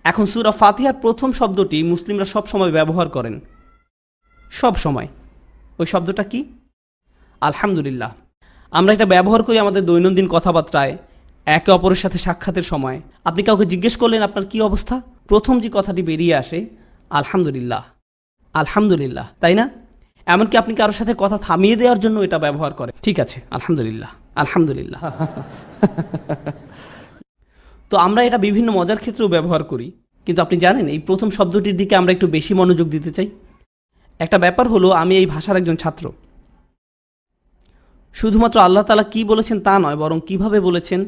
এখন সূরা ফাতিহার প্রথম শব্দটি মুসলিমরা সব সময় ব্যবহার করেন, সব সময়। ওই শব্দটা কি? আলহামদুলিল্লাহ। আমরা এটা ব্যবহার করি আমাদের দৈনন্দিন কথাবার্তায়, একে অপরের সাথে সাক্ষাতের সময়। আপনি কাউকে জিজ্ঞেস করলেন আপনার কি অবস্থা, প্রথম যে কথাটি বেরিয়ে আসে আলহামদুলিল্লাহ, আলহামদুলিল্লাহ, তাই না? এমনকি আপনি কারোর সাথে কথা থামিয়ে দেওয়ার জন্য এটা ব্যবহার করেন, ঠিক আছে আলহামদুলিল্লাহ, আলহামদুলিল্লাহ। তো আমরা এটা বিভিন্ন মজার ক্ষেত্রেও ব্যবহার করি, কিন্তু আপনি জানেন এই প্রথম শব্দটির দিকে আমরা একটু বেশি মনোযোগ দিতে চাই। একটা ব্যাপার হলো, আমি এই ভাষার একজন ছাত্র। শুধুমাত্র আল্লাহ তাআলা কি বলেছেন তা নয়, বরং কিভাবে বলেছেন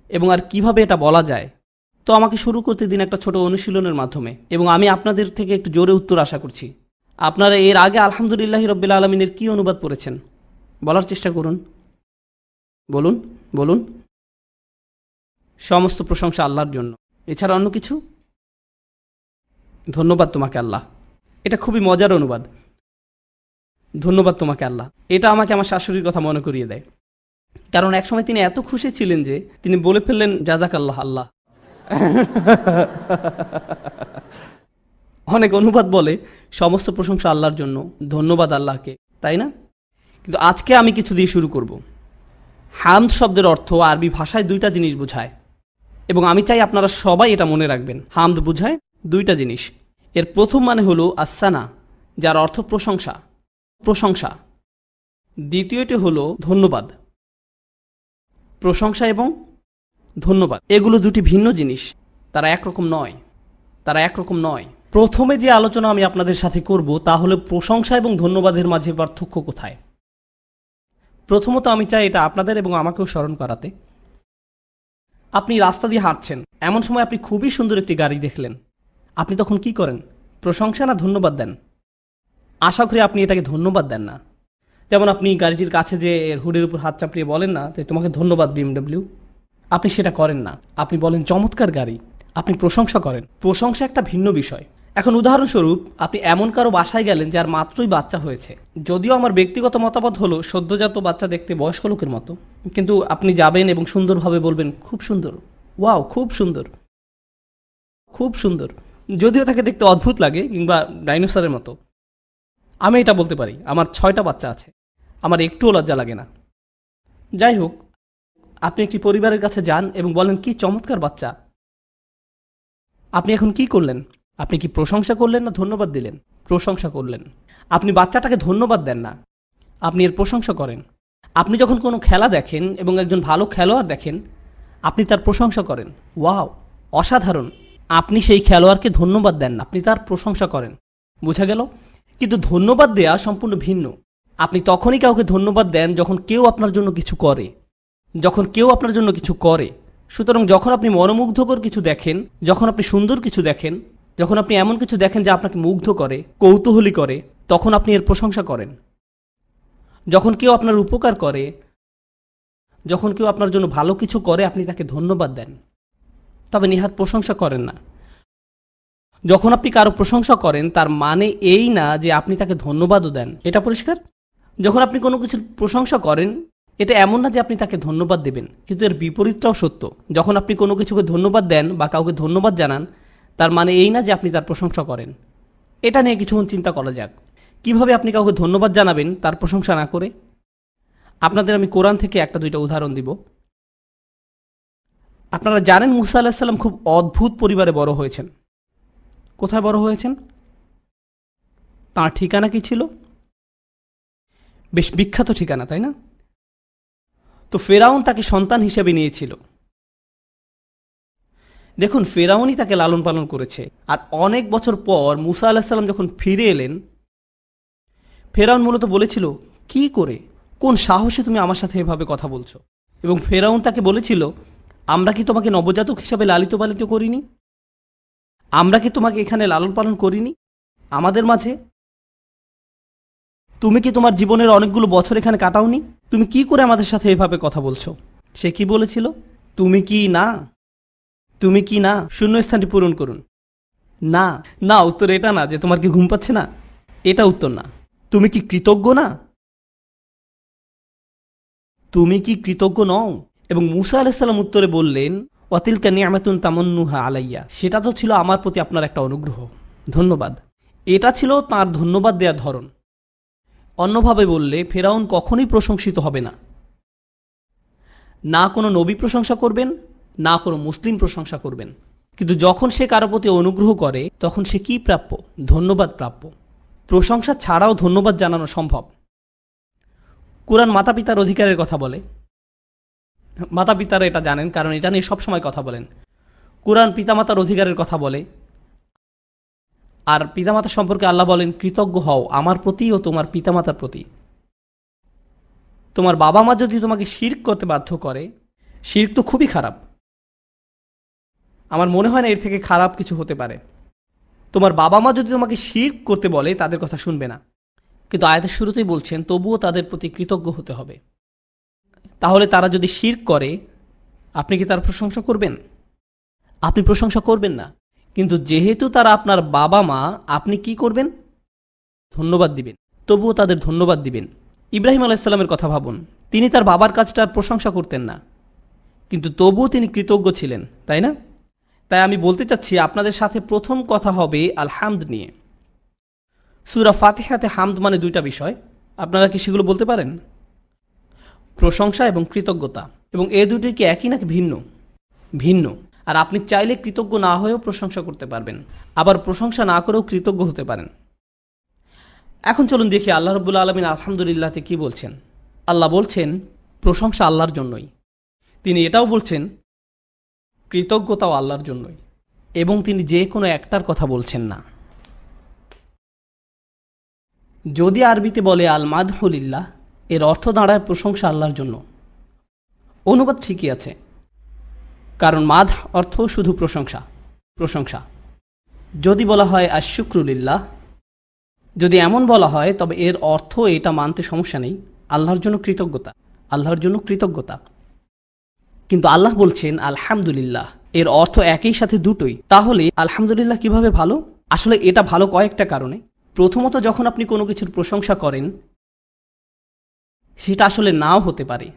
এবং আর কিভাবে এটা বলা যায়। তো আমাকে শুরু করতে দিন একটা ছোট অনুশীলনের মাধ্যমে, এবং আমি আপনাদের থেকে একটু জোরে উত্তর আশা করছি। আপনারা এর আগে আলহামদুলিল্লাহি রাব্বিল আলামিনের কি অনুবাদ পড়েছেন বলার চেষ্টা করুন। বলুন বলুন। সমস্ত প্রশংসা আল্লাহর জন্য, এছাড়া অন্য কিছু? ধন্যবাদ তোমাকে আল্লাহ। এটা খুবই মজার অনুবাদ, ধন্যবাদ তোমাকে আল্লাহ। এটা আমাকে আমার শাশুড়ির কথা মনে করিয়ে দেয়, কারণ একসময় তিনি এত খুশি ছিলেন যে তিনি বলে ফেললেন জাযাক আল্লাহ আল্লাহ। অনেক অনুবাদ বলে সমস্ত প্রশংসা আল্লাহর জন্য, ধন্যবাদ আল্লাহকে, তাই না? কিন্তু আজকে আমি কিছু দিয়ে শুরু করব। হামদ শব্দের অর্থ আরবি ভাষায় দুইটা জিনিস বোঝায়, এবং আমি চাই আপনারা সবাই এটা মনে রাখবেন। হামদ বোঝায় দুইটা জিনিস। এর প্রথম মানে হলো আসসানা, যার অর্থ প্রশংসা, প্রশংসা। দ্বিতীয়টি হলো ধন্যবাদ। প্রশংসা এবং ধন্যবাদ এগুলো দুটি ভিন্ন জিনিস, তারা একরকম নয়, তারা একরকম নয়। প্রথমে যে আলোচনা আমি আপনাদের সাথে করব তা হলো প্রশংসা এবং ধন্যবাদের মাঝে পার্থক্য কোথায়। প্রথমত আমি চাই এটা আপনাদের এবং আমাকেও স্মরণ করাতে। আপনি রাস্তা দিয়ে হাঁটছেন, এমন সময় আপনি খুবই সুন্দর একটি গাড়ি দেখলেন, আপনি তখন কি করেন? প্রশংসা না ধন্যবাদ দেন? আশা করি আপনি এটাকে ধন্যবাদ দেন না। যেমন আপনি গাড়িটির কাছে যে এর হুডের উপর হাত চাপড়িয়ে বলেন না যে তোমাকে ধন্যবাদ BMW, আপনি সেটা করেন না। আপনি বলেন চমৎকার গাড়ি, আপনি প্রশংসা করেন। প্রশংসা একটা ভিন্ন বিষয়। এখন উদাহরণস্বরূপ আপনি এমন কারো বাসায় গেলেন যার মাত্রই বাচ্চা হয়েছে। যদিও আমার ব্যক্তিগত মতামত হলো সদ্যজাত বাচ্চা দেখতে বয়স্ক লোকের মতো, কিন্তু আপনি যাবেন এবং সুন্দরভাবে বলবেন খুব সুন্দর, ওয়াও খুব সুন্দর, খুব সুন্দর। যদিও তাকে দেখতে অদ্ভুত লাগে কিংবা ডাইনোসরের মতো। আমি এটা বলতে পারি, আমার 6টা বাচ্চা আছে, আমার একটুও লজ্জা লাগে না। যাই হোক, আপনি একটি পরিবারের কাছে যান এবং বলেন কি চমৎকার বাচ্চা। আপনি এখন কি করলেন? আপনি কি প্রশংসা করলেন না ধন্যবাদ দিলেন? প্রশংসা করলেন। আপনি বাচ্চাটাকে ধন্যবাদ দেন না, আপনি এর প্রশংসা করেন। আপনি যখন কোনো খেলা দেখেন এবং একজন ভালো খেলোয়াড় দেখেন, আপনি তার প্রশংসা করেন, ওয়াও অসাধারণ। আপনি সেই খেলোয়াড়কে ধন্যবাদ দেন না, আপনি তার প্রশংসা করেন। বোঝা গেল? কিন্তু ধন্যবাদ দেয়া সম্পূর্ণ ভিন্ন। আপনি তখনই কাউকে ধন্যবাদ দেন যখন কেউ আপনার জন্য কিছু করে, যখন কেউ আপনার জন্য কিছু করে। সুতরাং যখন আপনি মনোমুগ্ধকর কিছু দেখেন, যখন আপনি সুন্দর কিছু দেখেন, যখন আপনি এমন কিছু দেখেন যা আপনাকে মুগ্ধ করে, কৌতূহলী করে, তখন আপনি এর প্রশংসা করেন। যখন কেউ আপনার উপকার করে, যখন কেউ আপনার জন্য ভালো কিছু করে, আপনি তাকে ধন্যবাদ দেন, তবে নেহাত প্রশংসা করেন না। যখন আপনি কারো প্রশংসা করেন তার মানে এই না যে আপনি তাকে ধন্যবাদও দেন। এটা পরিষ্কার? যখন আপনি কোনো কিছুর প্রশংসা করেন, এটা এমন না যে আপনি তাকে ধন্যবাদ দেবেন, কিন্তু এর বিপরীতটাও সত্য। যখন আপনি কোনো কিছুকে ধন্যবাদ দেন বা কাউকে ধন্যবাদ জানান, তার মানে এই না যে আপনি তার প্রশংসা করেন। এটা নিয়ে কিছুক্ষণ চিন্তা করা যাক, কিভাবে আপনি কাউকে ধন্যবাদ জানাবেন তার প্রশংসা না করে। আপনাদের আমি কোরআন থেকে একটা দুইটা উদাহরণ দিব। আপনারা জানেন মুসা আলাইহিস সালাম খুব অদ্ভুত পরিবারে বড় হয়েছেন। কোথায় বড় হয়েছেন? তাঁর ঠিকানা কি ছিল? বেশ বিখ্যাত ঠিকানা, তাই না? তো ফেরাউন তাকে সন্তান হিসেবে নিয়েছিল। দেখুন, ফেরাউনই তাকে লালন পালন করেছে। আর অনেক বছর পর মুসা আলাইহিস সালাম যখন ফিরে এলেন, ফেরাউন মূলত বলেছিল, কি করে, কোন সাহসে তুমি আমার সাথে এভাবে কথা বলছো? এবং ফেরাউন তাকে বলেছিল, আমরা কি তোমাকে নবজাতক হিসাবে লালিত পালিত করিনি? আমরা কি তোমাকে এখানে লালন পালন করিনি আমাদের মাঝে? তুমি কি তোমার জীবনের অনেকগুলো বছর এখানে কাটাওনি? তুমি কি করে আমাদের সাথে এভাবে কথা বলছো? সে কি বলেছিল? তুমি কি না, তুমি কি না, শূন্যস্থানটি পূরণ করুন। না না, উত্তর এটা না যে তোমার কি ঘুম পাচ্ছে না, এটা উত্তর না। তুমি কি কৃতজ্ঞ না? তুমি কি কৃতজ্ঞ নও? এবং মুসা আলাইহিস সালাম উত্তরে বললেন, ওয়াতিলকা নি'মাতুন তামান্নুহা আলাইয়া, সেটা তো ছিল আমার প্রতি আপনার একটা অনুগ্রহ, ধন্যবাদ। এটা ছিল তার ধন্যবাদ দেওয়ার ধরন। অন্যভাবে বললে ফেরাউন কখনোই প্রশংসিত হবে না, না কোনো নবী প্রশংসা করবেন, না কোনো মুসলিম প্রশংসা করবেন। কিন্তু যখন সে কারো প্রতি অনুগ্রহ করে তখন সে কি প্রাপ্য? ধন্যবাদ প্রাপ্য। প্রশংসা ছাড়াও ধন্যবাদ জানানো সম্ভব। কুরআন মাতা পিতার অধিকারের কথা বলে। মাতা পিতারা এটা জানেন, কারণ এটা নিয়ে সবসময় কথা বলেন। কুরআন পিতামাতার অধিকারের কথা বলে, আর পিতামাতা সম্পর্কে আল্লাহ বলেন, কৃতজ্ঞ হও আমার প্রতি ও তোমার পিতামাতার প্রতি। তোমার বাবা মা যদি তোমাকে শিরক করতে বাধ্য করে, শিরক তো খুবই খারাপ, আমার মনে হয় না এর থেকে খারাপ কিছু হতে পারে। তোমার বাবা মা যদি তোমাকে শিরক করতে বলে তাদের কথা শুনবে না, কিন্তু আয়াতের শুরুতেই বলছেন তবুও তাদের প্রতি কৃতজ্ঞ হতে হবে। তাহলে তারা যদি শিরক করে আপনি কি তার প্রশংসা করবেন? আপনি প্রশংসা করবেন না। কিন্তু যেহেতু তারা আপনার বাবা মা, আপনি কি করবেন? ধন্যবাদ দিবেন। তবুও তাদের ধন্যবাদ দিবেন। ইব্রাহিম আলাইহিসসালামের কথা ভাবুন, তিনি তার বাবার কাজটার প্রশংসা করতেন না, কিন্তু তবুও তিনি কৃতজ্ঞ ছিলেন, তাই না? তাই আমি বলতে চাচ্ছি আপনাদের সাথে প্রথম কথা হবে আল হামদ নিয়ে। সূরা ফাতিহাতে হামদ মানে দুইটা বিষয়, আপনারা কি সেগুলো বলতে পারেন? প্রশংসা এবং কৃতজ্ঞতা। এবং এ দুটোই কি একই নাকি ভিন্ন? ভিন্ন। আর আপনি চাইলে কৃতজ্ঞ না হয়েও প্রশংসা করতে পারবেন, আবার প্রশংসা না করেও কৃতজ্ঞ হতে পারেন। এখন চলুন দেখি আল্লাহ রাব্বুল আলামিন আলহামদুলিল্লাহতে কি বলছেন। আল্লাহ বলছেন প্রশংসা আল্লাহর জন্যই। তিনি এটাও বলছেন কৃতজ্ঞতাও আল্লাহর জন্যই, এবং তিনি যে কোনো একটার কথা বলছেন না। যদি আরবিতে বলে আল মাদহুলিল্লাহ, এর অর্থ দাঁড়ায় প্রশংসা আল্লাহর জন্য। অনুবাদ ঠিকই আছে, কারণ মাদ অর্থ শুধু প্রশংসা, প্রশংসা। যদি বলা হয় আশ-শুকরুলিল্লাহ, যদি এমন বলা হয় তবে এর অর্থ এটা মানতে সমস্যা নেই, আল্লাহর জন্য কৃতজ্ঞতা, আল্লাহর জন্য কৃতজ্ঞতা। কিন্তু আল্লাহ বলছেন আলহামদুলিল্লাহ, এর অর্থ একই সাথে দুটোই। তাহলে আলহামদুলিল্লাহ কিভাবে ভালো? আসলে এটা ভালো কয়েকটা কারণে। প্রথমত, যখন আপনি কোনো কিছুর প্রশংসা করেন সেটা আসলে নাও হতে পারে।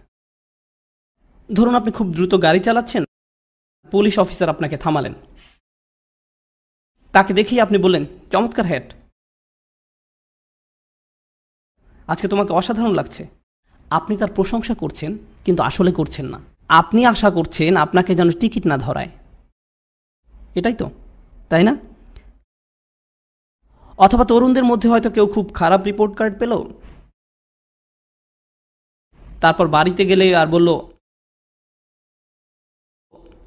ধরুন আপনি খুব দ্রুত গাড়ি চালাচ্ছেন, পুলিশ অফিসার আপনাকে থামালেন, তাকে দেখেই আপনি বললেন চমৎকার হ্যাট, আজকে তোমাকে অসাধারণ লাগছে। আপনি তার প্রশংসা করছেন, কিন্তু আসলে করছেন না। আপনি আশা করছেন আপনাকে যেন টিকিট না ধরায়, এটাই তো, তাই না? অথবা তরুণদের মধ্যে হয়তো কেউ খুব খারাপ রিপোর্ট কার্ড পেল, তারপর বাড়িতে গেলে আর বলল,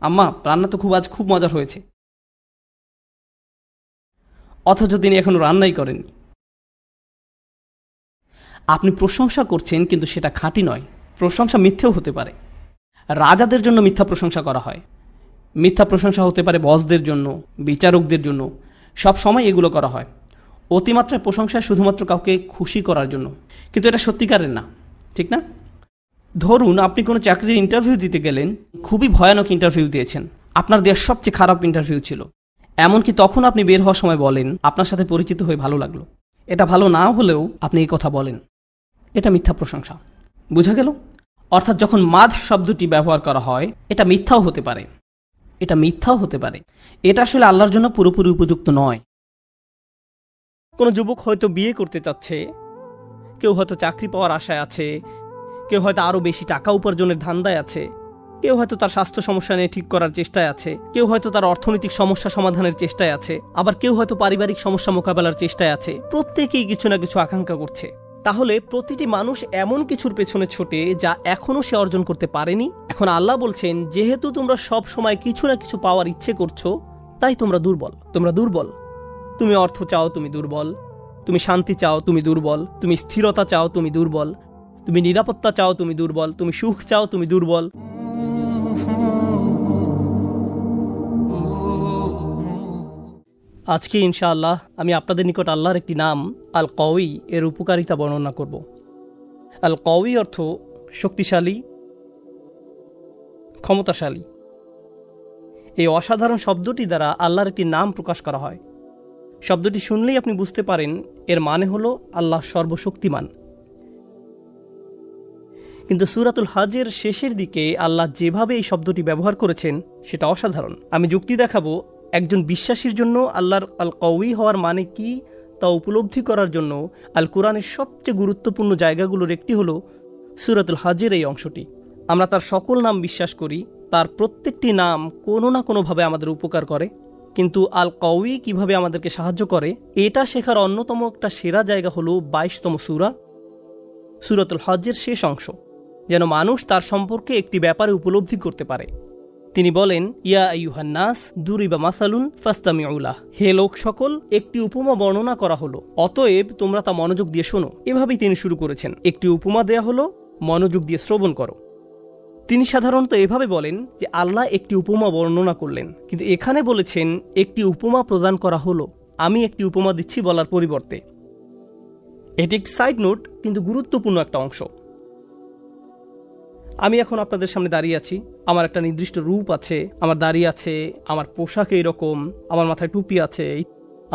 আম্মা রান্না তো আজ খুব মজার হয়েছে, অথচ তিনি এখনো রান্নাই করেননি। আপনি প্রশংসা করছেন, কিন্তু সেটা খাঁটি নয়। প্রশংসা মিথ্যেও হতে পারে। রাজাদের জন্য মিথ্যা প্রশংসা করা হয়, মিথ্যা প্রশংসা হতে পারে বসদের জন্য, বিচারকদের জন্য, সব সময় এগুলো করা হয়। অতিমাত্রায় প্রশংসা শুধুমাত্র কাউকে খুশি করার জন্য, কিন্তু এটা সত্যিকারের না, ঠিক না? ধরুন আপনি কোনো চাকরির ইন্টারভিউ দিতে গেলেন, খুবই ভয়ানক ইন্টারভিউ দিয়েছেন, আপনার দেওয়ার সবচেয়ে খারাপ ইন্টারভিউ ছিল। এমনকি তখন আপনি বের হওয়ার সময় বলেন আপনার সাথে পরিচিত হয়ে ভালো লাগলো। এটা ভালো না হলেও আপনি এই কথা বলেন, এটা মিথ্যা প্রশংসা। বুঝা গেল? অর্থাৎ যখন মাদ শব্দটি ব্যবহার করা হয়, এটা মিথ্যাও হতে পারে, এটা মিথ্যাও হতে পারে। এটা আসলে আল্লাহর জন্য পুরোপুরি উপযুক্ত নয়। কোনো যুবক হয়তো বিয়ে করতে চাচ্ছে, কেউ হয়তো চাকরি পাওয়ার আশায় আছে, কেউ হয়তো আরও বেশি টাকা উপার্জনের ধান্দায় আছে, কেউ হয়তো তার স্বাস্থ্য সমস্যা নিয়ে ঠিক করার চেষ্টায় আছে, কেউ হয়তো তার অর্থনৈতিক সমস্যা সমাধানের চেষ্টায় আছে, আবার কেউ হয়তো পারিবারিক সমস্যা মোকাবেলার চেষ্টায় আছে। প্রত্যেকেই কিছু না কিছু আকাঙ্ক্ষা করছে। তাহলে প্রতিটি মানুষ এমন কিছুর পেছনে ছোটে যা এখনো সে অর্জন করতে পারেনি। এখন আল্লাহ বলছেন, যেহেতু তোমরা সব সময় কিছু না কিছু পাওয়ার ইচ্ছে করছো, তাই তোমরা দুর্বল। তোমরা দুর্বল। তুমি অর্থ চাও, তুমি দুর্বল। তুমি শান্তি চাও, তুমি দুর্বল। তুমি স্থিরতা চাও, তুমি দুর্বল। তুমি নিরাপত্তা চাও, তুমি দুর্বল। তুমি সুখ চাও, তুমি দুর্বল। আজকে ইনশাআল্লাহ আমি আপনাদের নিকট আল্লাহর একটি নাম আল কওয়ি এর উপকারিতা বর্ণনা করব। আল কওয়ি অর্থ শক্তিশালী, ক্ষমতাশালী। এই অসাধারণ শব্দটি দ্বারা আল্লাহর একটি নাম প্রকাশ করা হয়। শব্দটি শুনলেই আপনি বুঝতে পারেন এর মানে হলো আল্লাহ সর্বশক্তিমান। কিন্তু সূরাতুল হজের শেষের দিকে আল্লাহ যেভাবে এই শব্দটি ব্যবহার করেছেন সেটা অসাধারণ। আমি যুক্তি দেখাবো, একজন বিশ্বাসীর জন্য আল্লাহর আল কওয়ি হওয়ার মানে কি তা উপলব্ধি করার জন্য আল কোরআনের সবচেয়ে গুরুত্বপূর্ণ জায়গাগুলোর একটি হলো সূরাতুল হজের এই অংশটি। আমরা তার সকল নাম বিশ্বাস করি, তার প্রত্যেকটি নাম কোনো না কোনোভাবে আমাদের উপকার করে, কিন্তু আল কওয়ি কিভাবে আমাদেরকে সাহায্য করে এটা শেখার অন্যতম একটা সেরা জায়গা হলো 22তম সূরা সূরাতুল হজের শেষ অংশ, যেন মানুষ তার সম্পর্কে একটি ব্যাপারে উপলব্ধি করতে পারে। তিনি বলেন, ইয়া আইয়ুহান নাস দুরিবা মাসালুন ফাসতামিউ লাহ, হে লোক সকল, একটি উপমা বর্ণনা করা হলো, অতএব তোমরা তা মনোযোগ দিয়ে শোনো। এভাবেই তিনি শুরু করেছেন, একটি উপমা দেয়া হলো, মনোযোগ দিয়ে শ্রবণ করো। তিনি সাধারণত এভাবে বলেন যে আল্লাহ একটি উপমা বর্ণনা করলেন, কিন্তু এখানে বলেছেন একটি উপমা প্রদান করা হলো, আমি একটি উপমা দিচ্ছি বলার পরিবর্তে। এটি একটি সাইড নোট, কিন্তু গুরুত্বপূর্ণ একটা অংশ। আমি এখন আপনাদের সামনে দাঁড়িয়ে আছি, আমার একটা নির্দিষ্ট রূপ আছে, আমার দাড়ি আছে, আমার পোশাক এইরকম, আমার মাথায় টুপি আছে।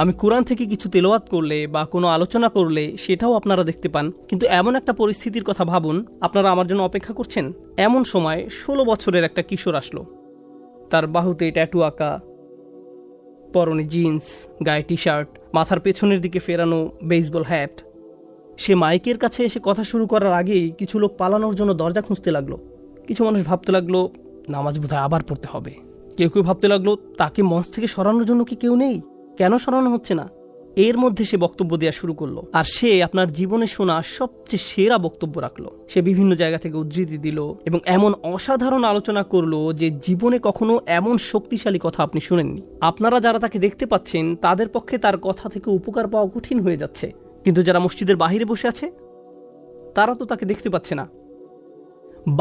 আমি কোরআন থেকে কিছু তেলাওয়াত করলে বা কোনো আলোচনা করলে সেটাও আপনারা দেখতে পান। কিন্তু এমন একটা পরিস্থিতির কথা ভাবুন, আপনারা আমার জন্য অপেক্ষা করছেন। এমন সময় 16 বছরের একটা কিশোর আসলো, তার বাহুতে ট্যাটু আঁকা, পরনে জিন্স, গায়ে টি শার্ট, মাথার পেছনের দিকে ফেরানো বেসবল হ্যাট। সে মাইকের কাছে এসে কথা শুরু করার আগেই কিছু লোক পালানোর জন্য দরজা খুঁজতে লাগলো। কিছু মানুষ ভাবতে লাগলো নামাজ বোধহয় আবার পড়তে হবে। কেউ কেউ ভাবতে লাগলো তাকে মঞ্চ থেকে সরানোর জন্য কি কেউ নেই, কেন সরানো হচ্ছে না। এর মধ্যে সে বক্তব্য দেওয়া শুরু করলো, আর সে আপনার জীবনে শোনা সবচেয়ে সেরা বক্তব্য রাখলো। সে বিভিন্ন জায়গা থেকে উদ্ধৃতি দিল এবং এমন অসাধারণ আলোচনা করলো যে জীবনে কখনো এমন শক্তিশালী কথা আপনি শুনেননি। আপনারা যারা তাকে দেখতে পাচ্ছেন তাদের পক্ষে তার কথা থেকে উপকার পাওয়া কঠিন হয়ে যাচ্ছে, কিন্তু যারা মসজিদের বাহিরে বসে আছে তারা তো তাকে দেখতে পাচ্ছে না।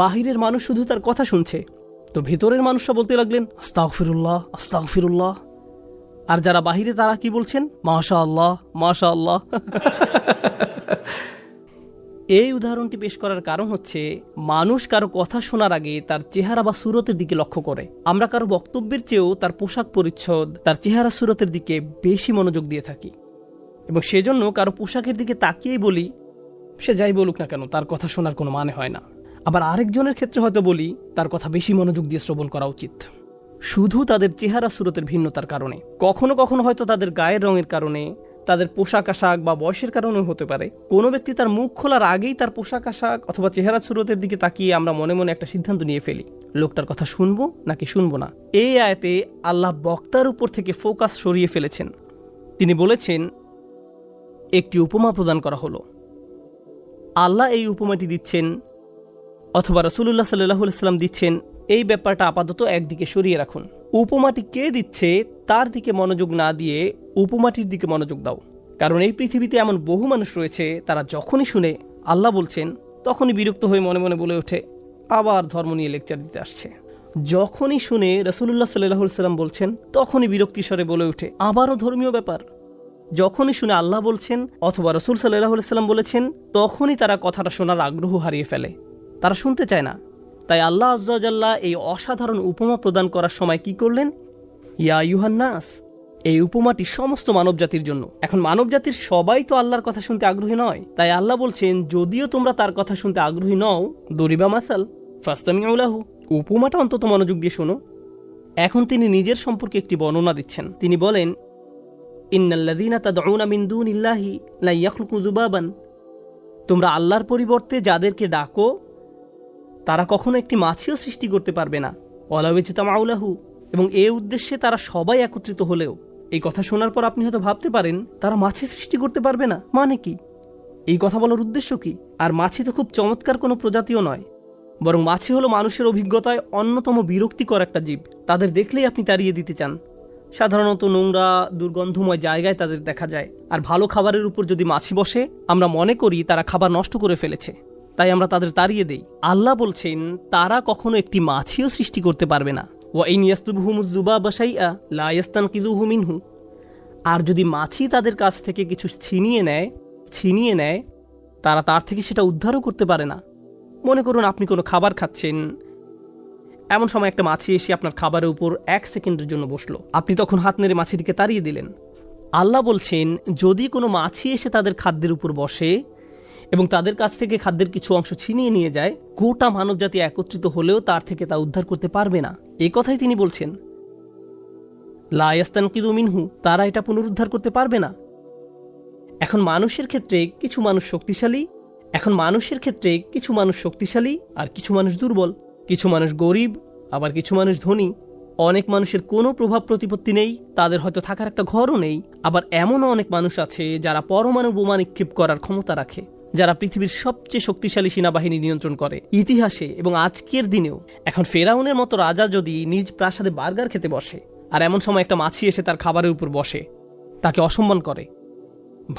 বাহিরের মানুষ শুধু তার কথা শুনছে, তো ভেতরের মানুষরা বলতে লাগলেন আস্তাগফিরুল্লাহ আস্তাগফিরুল্লাহ। আর যারা বাহিরে তারা কি বলছেন? মাশাআল্লাহ মাশাআল্লাহ। এই উদাহরণটি পেশ করার কারণ হচ্ছে মানুষ কারো কথা শোনার আগে তার চেহারা বা সুরতের দিকে লক্ষ্য করে। আমরা কারো বক্তব্যের চেয়েও তার পোশাক পরিচ্ছদ, তার চেহারা সুরতের দিকে বেশি মনোযোগ দিয়ে থাকি, এবং সেজন্য কারো পোশাকের দিকে তাকিয়েই বলি সে যাই বলুক না কেন তার কথা শোনার কোনো মানে হয় না। আবার আরেকজনের ক্ষেত্রে হয়তো বলি তার কথা বেশি মনোযোগ দিয়ে শ্রবণ করা উচিত, শুধু তাদের চেহারা সুরতের ভিন্নতার কারণে। কখনো কখনো হয়তো তাদের গায়ের রঙের কারণে, তাদের পোশাক আশাক বা বয়সের কারণেও হতে পারে। কোনো ব্যক্তি তার মুখ খোলার আগেই তার পোশাক আশাক অথবা চেহারা সুরতের দিকে তাকিয়ে আমরা মনে মনে একটা সিদ্ধান্ত নিয়ে ফেলি, লোকটার কথা শুনবো নাকি শুনবো না। এই আয়াতে আল্লাহ বক্তার উপর থেকে ফোকাস সরিয়ে ফেলেছেন। তিনি বলেছেন একটি উপমা প্রদান করা হলো। আল্লাহ এই উপমাটি দিচ্ছেন অথবা রাসূলুল্লাহ সাল্লাল্লাহু আলাইহি ওয়াসাল্লাম দিচ্ছেন, এই ব্যাপারটা আপাতত একদিকে সরিয়ে রাখুন। উপমাটি কে দিচ্ছে তার দিকে মনোযোগ না দিয়ে উপমাটির দিকে মনোযোগ দাও। কারণ এই পৃথিবীতে এমন বহু মানুষ রয়েছে তারা যখনই শুনে আল্লাহ বলছেন তখনই বিরক্ত হয়ে মনে মনে বলে ওঠে আবার ধর্ম নিয়ে লেকচার দিতে আসছে। যখনই শুনে রাসূলুল্লাহ সাল্লাল্লাহু আলাইহি ওয়াসাল্লাম বলছেন তখনই বিরক্তি স্বরে বলে ওঠে আবারও ধর্মীয় ব্যাপার। যখনই শুনে আল্লাহ বলছেন অথবা রাসূল সাল্লাল্লাহু আলাইহি ওয়াসাল্লাম বলেছেন তখনই তারা কথাটা শোনার আগ্রহ হারিয়ে ফেলে, তারা শুনতে চায় না। তাই আল্লাহ আযজা ওয়া জাল্লা এই অসাধারণ উপমা প্রদান করার সময় কি করলেন? ইয়া আইয়ুহান নাস, এই উপমাটি সমস্ত মানবজাতির জন্য। এখন মানবজাতির সবাই তো আল্লাহর কথা শুনতে আগ্রহী নয়, তাই আল্লাহ বলছেন যদিও তোমরা তার কথা শুনতে আগ্রহী নও, দরিবা মাসাল ফাসতামিউ লাহু, উপমাটা অন্তত মনোযোগ দিয়ে শোনো। এখন তিনি নিজের সম্পর্কে একটি বর্ণনা দিচ্ছেন। তিনি বলেন ইন্নাল্লাযীনা তাদউনা মিন দুনিল্লাহি লা ইয়াখলুকু যুবাবান, তোমরা আল্লাহর পরিবর্তে যাদেরকে ডাকো তারা কখনো একটি মাছিও সৃষ্টি করতে পারবে না। ওয়ালাউ ইজতামাউ লাহু, এবং এই উদ্দেশ্যে তারা সবাই একত্রিত হলেও। এই কথা শোনার পর আপনি হয়তো ভাবতে পারেন তারা মাছি সৃষ্টি করতে পারবে না, মানে কি? এই কথা বলার উদ্দেশ্য কি? আর মাছি তো খুব চমৎকার কোনো প্রজাতিও নয়, বরং মাছি হলো মানুষের অভিজ্ঞতায় অন্যতম বিরক্তিকর একটা জীব। তাদের দেখলেই আপনি তাড়িয়ে দিতে চান। সাধারণত নোংরা দুর্গন্ধময় জায়গায় তাদের দেখা যায়, আর ভালো খাবারের উপর যদি মাছি বসে আমরা মনে করি তারা খাবার নষ্ট করে ফেলেছে, তাই আমরা তাদের তাড়িয়ে দেই। আল্লাহ বলছেন তারা কখনো একটি মাছিও সৃষ্টি করতে পারবে না। ওয়া ইন ইয়াসলুবহুমুয যুবাবা শাইআ লা ইয়াস্তানকিযুহু মিনহু, আর যদি মাছি তাদের কাছ থেকে কিছু ছিনিয়ে নেয় তারা তার থেকে সেটা উদ্ধারও করতে পারে না। মনে করুন আপনি কোনো খাবার খাচ্ছেন, এমন সময় একটা মাছি এসে আপনার খাবারের উপর 1 সেকেন্ডের জন্য বসলো, আপনি তখন হাত নেড়ে মাছিটিকে তাড়িয়ে দিলেন। আল্লাহ বলছেন যদি কোনো মাছি এসে তাদের খাদ্যের উপর বসে এবং তাদের কাছ থেকে খাদ্যের কিছু অংশ ছিনিয়ে নিয়ে যায়, গোটা মানবজাতি একত্রিত হলেও তার থেকে তা উদ্ধার করতে পারবে না। এই কথাই তিনি বলছেন, লা ইয়াস্তানকিযু মিনহু, তারা এটা পুনরুদ্ধার করতে পারবে না। এখন মানুষের ক্ষেত্রে কিছু মানুষ শক্তিশালী আর কিছু মানুষ দুর্বল, কিছু মানুষ গরিব আবার কিছু মানুষ ধনী। অনেক মানুষের কোনো প্রভাব প্রতিপত্তি নেই, তাদের হয়তো থাকার একটা ঘরও নেই। আবার এমনও অনেক মানুষ আছে যারা পরমাণু বোমা নিক্ষেপ করার ক্ষমতা রাখে, যারা পৃথিবীর সবচেয়ে শক্তিশালী সেনাবাহিনী নিয়ন্ত্রণ করে ইতিহাসে এবং আজকের দিনেও। এখন ফেরাউনের মতো রাজা যদি নিজ প্রাসাদে বার্গার খেতে বসে, আর এমন সময় একটা মাছি এসে তার খাবারের উপর বসে, তাকে অসম্মান করে,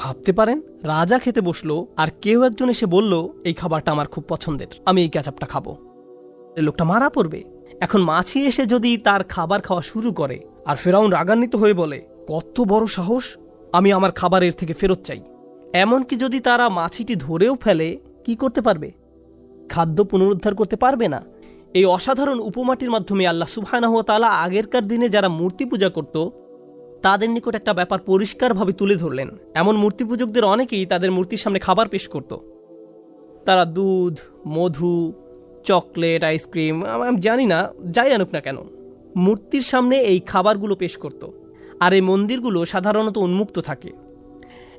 ভাবতে পারেন রাজা খেতে বসলো আর কেউ একজন এসে বলল, এই খাবারটা আমার খুব পছন্দের, আমি এই কেচাপটা খাবো, লোকটা মারা পড়বে। এখন মাছি এসে যদি তার খাবার খাওয়া শুরু করে আর ফেরাউন রাগান্বিত হয়ে বলে, কত বড় সাহস, আমি আমার খাবারের থেকে ফেরত চাই, এমনকি যদি তারা মাছিটি ধরেও ফেলে, কি করতে পারবে? খাদ্য পুনরুদ্ধার করতে পারবে না। এই অসাধারণ উপমাটির মাধ্যমে আল্লাহ সুবহানাহু ওয়া তাআলা আগেরকার দিনে যারা মূর্তি পূজা করত তাদের নিকট একটা ব্যাপার পরিষ্কারভাবে তুলে ধরলেন। এমন মূর্তি পূজকদের অনেকেই তাদের মূর্তির সামনে খাবার পেশ করত। তারা দুধ, মধু, চকলেট, আইসক্রিম, আমি জানি না, যাই আনুক না কেন, মূর্তির সামনে এই খাবারগুলো পেশ করত। আর এই মন্দিরগুলো সাধারণত উন্মুক্ত থাকে।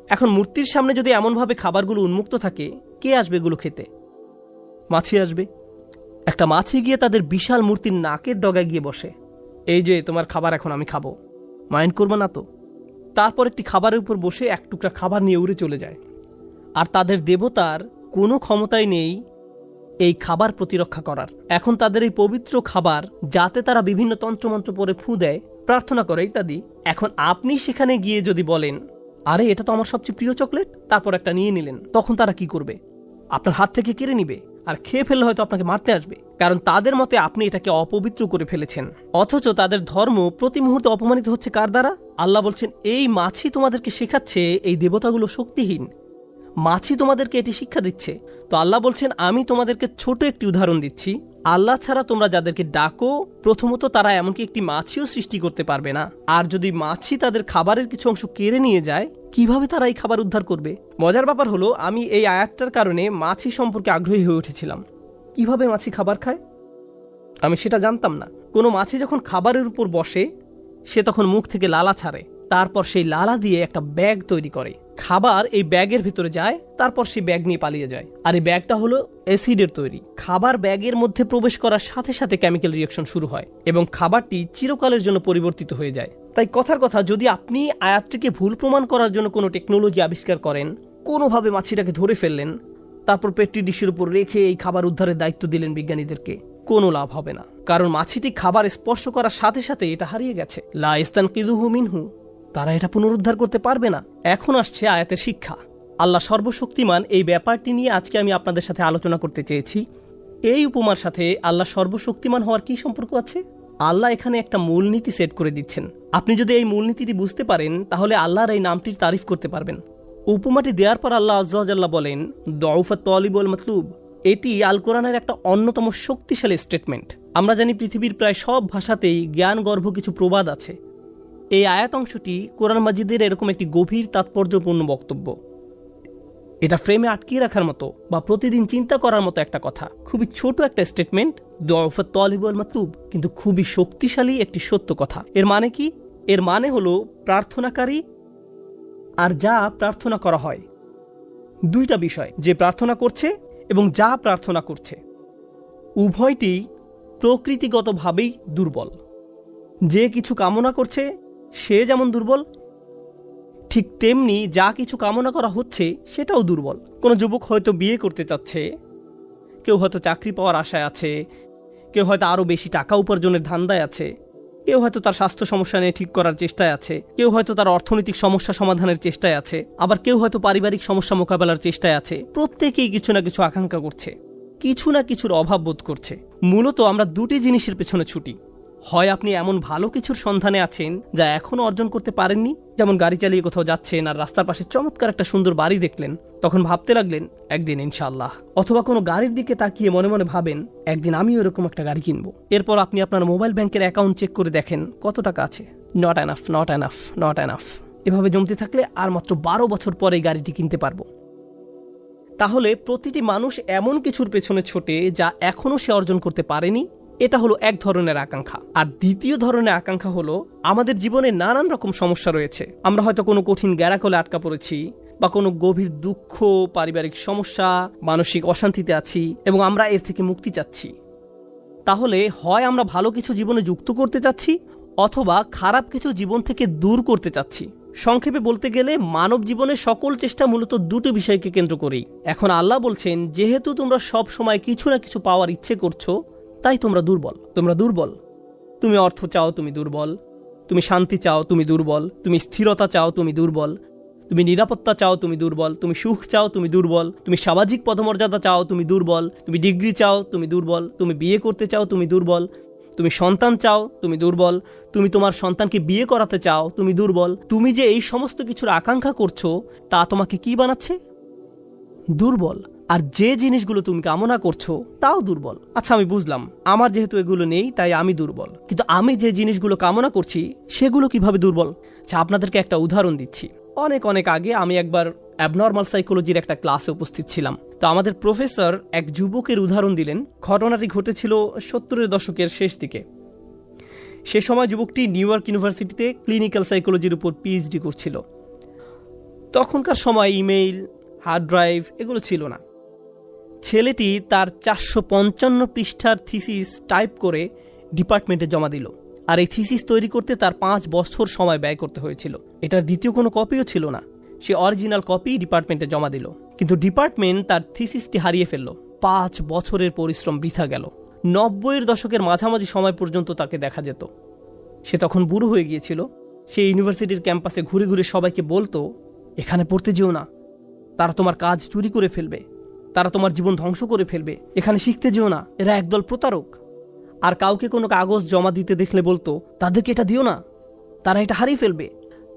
এখন মূর্তির সামনে যদি এমনভাবে খাবারগুলো উন্মুক্ত থাকে, কে আসবে এগুলো খেতে? মাছি আসবে। একটা মাছি গিয়ে তাদের বিশাল মূর্তির নাকের ডগায় গিয়ে বসে, এই যে তোমার খাবার, এখন আমি খাবো, মাইন্ড করবে না তো? তারপর একটি খাবারের উপর বসে এক টুকরা খাবার নিয়ে উড়ে চলে যায়। আর তাদের দেবতার কোনো ক্ষমতাই নেই এই খাবার প্রতিরক্ষা করার। এখন তাদের এই পবিত্র খাবার, যাতে তারা বিভিন্ন তন্ত্রমন্ত্র পরে ফু দেয়, প্রার্থনা করে ইত্যাদি, এখন আপনি সেখানে গিয়ে যদি বলেন, আরে এটা তো আমার সবচেয়ে প্রিয় চকলেট, তারপর একটা নিয়ে নিলেন, তখন তারা কি করবে? আপনার হাত থেকে কেড়ে নিবে, আর খেয়ে ফেললে হয়তো আপনাকে মারতে আসবে, কারণ তাদের মতে আপনি এটাকে অপবিত্র করে ফেলেছেন। অথচ তাদের ধর্ম প্রতি মুহূর্তে অপমানিত হচ্ছে কার দ্বারা? আল্লাহ বলছেন, এই মাছি তোমাদেরকে শেখাচ্ছে এই দেবতাগুলো শক্তিহীন, মাছি তোমাদেরকে এটি শিক্ষা দিচ্ছে। তো আল্লাহ বলছেন, আমি তোমাদেরকে ছোট একটি উদাহরণ দিচ্ছি, আল্লাহ ছাড়া তোমরা যাদেরকে ডাকো, প্রথমত তারা এমনকি একটি মাছিও সৃষ্টি করতে পারবে না। আর যদি মাছি তাদের খাবারের কিছু অংশ কেড়ে নিয়ে যায়, কিভাবে তারা এই খাবার উদ্ধার করবে? মজার ব্যাপার হলো, আমি এই আয়াতটার কারণে মাছি সম্পর্কে আগ্রহী হয়ে উঠেছিলাম। কিভাবে মাছি খাবার খায় আমি সেটা জানতাম না। কোনো মাছি যখন খাবারের উপর বসে, সে তখন মুখ থেকে লালা ছাড়ে, তারপর সেই লালা দিয়ে একটা ব্যাগ তৈরি করে, খাবার এই ব্যাগের ভিতরে যায়, তারপর সেই ব্যাগ নিয়ে পালিয়ে যায়। আর এই ব্যাগটা হলো অ্যাসিডের তৈরি। খাবার ব্যাগের মধ্যে প্রবেশ করার সাথে সাথে কেমিক্যাল রিঅ্যাকশন শুরু হয় এবং খাবারটি চিরকালের জন্য পরিবর্তিত হয়ে যায়। তাই কথার কথা, যদি আপনি আয়াতটিকে ভুল প্রমাণ করার জন্য কোনো টেকনোলজি আবিষ্কার করেন, কোনোভাবে মাছিটাকে ধরে ফেললেন, তারপর পেট্রি ডিশের উপর রেখে এই খাবার উদ্ধারের দায়িত্ব দিলেন বিজ্ঞানীদেরকে, কোনো লাভ হবে না। কারণ মাছিটি খাবার স্পর্শ করার সাথে সাথে এটা হারিয়ে গেছে। লা ইস্তানকিযুহু মিনহু, তারা এটা পুনরুদ্ধার করতে পারবে না। এখন আসছে আয়াতের শিক্ষা। আল্লাহ সর্বশক্তিমান, এই ব্যাপারটি নিয়ে আজকে আমি আপনাদের সাথে আলোচনা করতে চেয়েছি। এই উপমার সাথে আল্লাহ সর্বশক্তিমান হওয়ার কি সম্পর্ক আছে? আল্লাহ এখানে একটা মূলনীতি সেট করে দিচ্ছেন। আপনি যদি এই মূলনীতিটি বুঝতে পারেন, তাহলে আল্লাহর এই নামটির তারিফ করতে পারবেন। উপমাটি দেওয়ার পর আল্লাহ আযজা ওয়া জাল্লা বলেন, দুআফাত তালিব ওয়াল মাতলুব। এটি আল কোরআনের একটা অন্যতম শক্তিশালী স্টেটমেন্ট। আমরা জানি পৃথিবীর প্রায় সব ভাষাতেই জ্ঞানগর্ভ কিছু প্রবাদ আছে। এই আয়াত অংশটি কোরআন মাজিদের এরকম একটি গভীর তাৎপর্যপূর্ণ বক্তব্য। এটা ফ্রেমে আটকিয়ে রাখার মতো বা প্রতিদিন চিন্তা করার মতো একটা কথা। খুবই ছোট একটা স্টেটমেন্ট, দুআফাত তালিব ওয়াল মাতলুব, কিন্তু খুবই শক্তিশালী একটি সত্য কথা। এর মানে কি? এর মানে হলো প্রার্থনাকারী আর যা প্রার্থনা করা হয়, দুইটা বিষয়, যে প্রার্থনা করছে এবং যা প্রার্থনা করছে, উভয়টি প্রকৃতিগতভাবেই দুর্বল। যে কিছু কামনা করছে সে যেমন দুর্বল, ঠিক তেমনি যা কিছু কামনা করা হচ্ছে সেটাও দুর্বল। কোনো যুবক হয়তো বিয়ে করতে চাচ্ছে, কেউ হয়তো চাকরি পাওয়ার আশায় আছে, কেউ হয়তো আরও বেশি টাকা উপার্জনের ধান্দায় আছে, কেউ হয়তো তার স্বাস্থ্য সমস্যা নিয়ে ঠিক করার চেষ্টায় আছে, কেউ হয়তো তার অর্থনৈতিক সমস্যা সমাধানের চেষ্টায় আছে, আবার কেউ হয়তো পারিবারিক সমস্যা মোকাবেলার চেষ্টায় আছে। প্রত্যেকেই কিছু না কিছু আকাঙ্ক্ষা করছে, কিছু না কিছুর অভাব বোধ করছে। মূলত আমরা দুটি জিনিসের পেছনে ছুটি। হয় আপনি এমন ভালো কিছুর সন্ধানে আছেন যা এখনো অর্জন করতে পারেননি, যেমন গাড়ি চালিয়ে কোথাও যাচ্ছেন আর রাস্তার পাশে চমৎকার একটা সুন্দর বাড়ি দেখলেন, তখন ভাবতে লাগলেন একদিন ইনশাআল্লাহ। অথবা কোনো গাড়ির দিকে তাকিয়ে মনে মনে ভাবেন একদিন আমিও এরকম একটা গাড়ি কিনবো। এরপর আপনি আপনার মোবাইল ব্যাংকের অ্যাকাউন্ট চেক করে দেখেন কত টাকা আছে। Not enough, not enough, not enough. এভাবে জমতে থাকলে আর মাত্র 12 বছর পরে এই গাড়িটি কিনতে পারবো। তাহলে প্রতিটি মানুষ এমন কিছুর পেছনে ছোটে যা এখনো সে অর্জন করতে পারেনি। এটা হলো এক ধরনের আকাঙ্ক্ষা। আর দ্বিতীয় ধরনের আকাঙ্ক্ষা হলো আমাদের জীবনে নানান রকম সমস্যা রয়েছে। আমরা হয়তো কোনো কঠিন গ্যারাকলে আটকা পড়েছি, বা কোনো গভীর দুঃখ, পারিবারিক সমস্যা, মানসিক অশান্তিতে আছি এবং আমরা এর থেকে মুক্তি চাচ্ছি। তাহলে হয় আমরা ভালো কিছু জীবনে যুক্ত করতে চাচ্ছি, অথবা খারাপ কিছু জীবন থেকে দূর করতে চাচ্ছি। সংক্ষেপে বলতে গেলে মানব জীবনের সকল চেষ্টা মূলত দুটো বিষয়কে কেন্দ্র করেই। এখন আল্লাহ বলছেন, যেহেতু তোমরা সব সময় কিছু না কিছু পাওয়ার ইচ্ছে করছো, তাই তোমরা দুর্বল। তুমি অর্থ চাও, তুমি দুর্বল। তুমি শান্তি চাও, তুমি দুর্বল। তুমি স্থিরতা চাও, তুমি দুর্বল। তুমি নিরাপত্তা চাও, তুমি দুর্বল। তুমি সুখ চাও, তুমি দুর্বল। তুমি সামাজিক পদমর্যাদা চাও, তুমি দুর্বল। তুমি ডিগ্রি চাও, তুমি দুর্বল। তুমি বিয়ে করতে চাও, তুমি দুর্বল। তুমি সন্তান চাও, তুমি দুর্বল। তুমি তোমার সন্তানকে বিয়ে করাতে চাও, তুমি দুর্বল। তুমি যে এই সমস্ত কিছুর আকাঙ্ক্ষা করছো, তা তোমাকে কি বানাচ্ছে? দুর্বল। আর যে জিনিসগুলো তুমি কামনা করছো তাও দুর্বল। আচ্ছা, আমি বুঝলাম, আমার যেহেতু এগুলো নেই তাই আমি দুর্বল, কিন্তু আমি যে জিনিসগুলো কামনা করছি সেগুলো কিভাবে দুর্বল? আচ্ছা, আপনাদেরকে একটা উদাহরণ দিচ্ছি। অনেক আগে আমি একবার অ্যাবনর্মাল সাইকোলজির একটা ক্লাসে উপস্থিত ছিলাম। তো আমাদের প্রফেসর এক যুবকের উদাহরণ দিলেন। ঘটনাটি ঘটেছিল 70-এর দশকের শেষ দিকে। সে সময় যুবকটি নিউ ইয়র্ক ইউনিভার্সিটিতে ক্লিনিক্যাল সাইকোলজির উপর পিএইচডি করছিল। তখনকার সময় ইমেইল, হার্ড ড্রাইভ এগুলো ছিল না। ছেলেটি তার 455 পৃষ্ঠার থিসিস টাইপ করে ডিপার্টমেন্টে জমা দিল। আর এই থিসিস তৈরি করতে তার 5 বছর সময় ব্যয় করতে হয়েছিল। এটার দ্বিতীয় কোনো কপিও ছিল না। সে অরিজিনাল কপি ডিপার্টমেন্টে জমা দিল, কিন্তু ডিপার্টমেন্ট তার থিসিসটি হারিয়ে ফেলল। 5 বছরের পরিশ্রম বৃথা গেল। 90-এর দশকের মাঝামাঝি সময় পর্যন্ত তাকে দেখা যেত। সে তখন বুড়ো হয়ে গিয়েছিল। সে ইউনিভার্সিটির ক্যাম্পাসে ঘুরে ঘুরে সবাইকে বলতো, এখানে পড়তে যেও না, তারা তোমার কাজ চুরি করে ফেলবে, তারা তোমার জীবন ধ্বংস করে ফেলবে। এখানে শিখতে যেও না, এরা একদল প্রতারক। আর কাউকে কোনো কাগজ জমা দিতে দেখলে বলতো, তাদেরকে এটা দিও না, তারা এটা হারিয়ে ফেলবে।